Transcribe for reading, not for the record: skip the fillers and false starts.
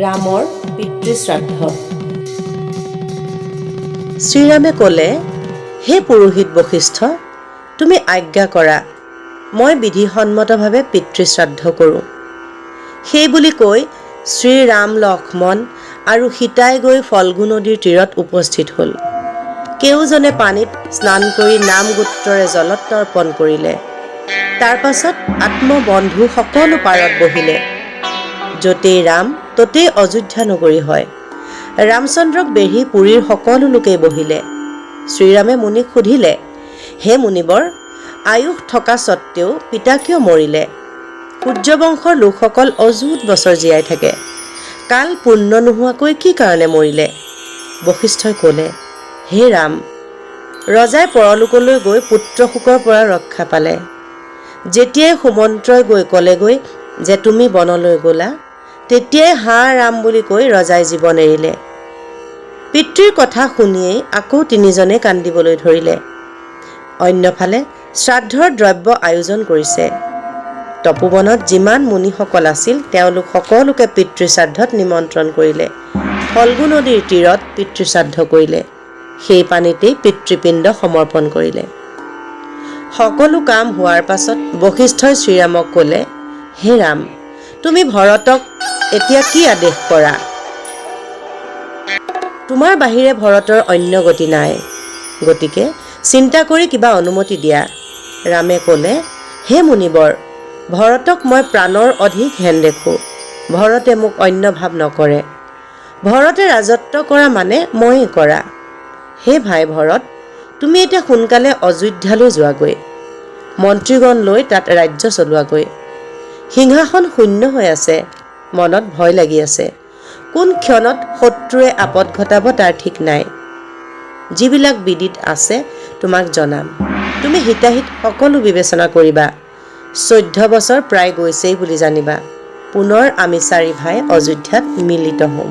ৰামৰ পিতৃশ্ৰাদ্ধ। শ্ৰীৰামে ক'লে, হে পুৰোহিত বশিষ্ঠ, তুমি আজ্ঞা কৰা, মই বিধিসন্মতভাৱে পিতৃশ্ৰাদ্ধ কৰোঁ। সেই বুলি কৈ শ্ৰীৰাম, লক্ষ্মণ আৰু সীতাই গৈ ফল্গু নদীৰ তীৰত উপস্থিত হ'ল। কেউজনে পানীত স্নান কৰি নাম গোত্ৰৰে জলত তৰ্পণ কৰিলে। তাৰ পাছত আত্মবন্ধু সকলো পাৰত বহিলে। য'তেই ৰাম ততেই অযোধ্যা নগৰী হয়। ৰামচন্দ্ৰক বেঢ়ি পুৰীৰ সকলো লোকেই বহিলে। শ্ৰীৰামে মুনিক সুধিলে, হে মুনিবৰ, আয়ুস থকা স্বত্তেও পিতা কিয় মৰিলে? সূৰ্যবংশৰ লোকসকল অযুত বছৰ জীয়াই থাকে, কাল পূৰ্ণ নোহোৱাকৈ কি কাৰণে মৰিলে? বশিষ্ঠই ক'লে, হে ৰাম, ৰজাই পৰলোকলৈ গৈ পুত্ৰশোকৰ পৰা ৰক্ষা পালে। যেতিয়াই সুমন্ত্ৰই গৈ ক'লেগৈ যে তুমি বনলৈ গ'লা, তেতিয়াই হা ৰাম বুলি কৈ ৰজাই জীৱন এৰিলে। পিতৃৰ কথা শুনিয়েই আকৌ তিনিজনে কান্দিবলৈ ধৰিলে। অন্যফালে শ্ৰাদ্ধৰ দ্ৰব্য আয়োজন কৰিছে। তপোবনত যিমান মুনিসকল আছিল তেওঁলোক সকলোকে পিতৃশ্ৰাদ্ধত নিমন্ত্ৰণ কৰিলে। ফল্গু নদীৰ তীৰত পিতৃশ্ৰাদ্ধ কৰিলে। সেই পানীতেই পিতৃপিণ্ড সমৰ্পণ কৰিলে। সকলো কাম হোৱাৰ পাছত বশিষ্ঠই শ্ৰীৰামক ক'লে, হে ৰাম, তুমি ভৰতক এতিয়া কি আদেশ কৰা? তোমাৰ বাহিৰে ভৰতৰ অন্য গতি নাই, গতিকে চিন্তা কৰি কিবা অনুমতি দিয়া। ৰামে ক'লে, হে মুনিবৰ, ভৰতক মই প্ৰাণৰ অধিক হেন দেখোঁ। ভৰতে মোক অন্য ভাৱ নকৰে। ভৰতে ৰাজত্ব কৰা মানে ময়েই কৰা। হে ভাই ভৰত, তুমি এতিয়া সোনকালে অযোধ্যালৈ যোৱাগৈ। মন্ত্ৰীগণ লৈ তাত ৰাজ্য চলোৱাগৈ। সিংহাসন শূন্য হৈ আছে, মনত ভয় লাগি আছে। কোন ক্ষণত শত্ৰুৱে আপদ ঘটাব তাৰ ঠিক নাই। যিবিলাক বিদিত আছে তোমাক জনাম, তুমি হিতাহিত সকলো বিবেচনা কৰিবা। 14 বছৰ প্ৰায় গৈছেই বুলি জানিবা। পুনৰ আমি 4 ভাই অযোধ্যাত মিলিত হ'ম।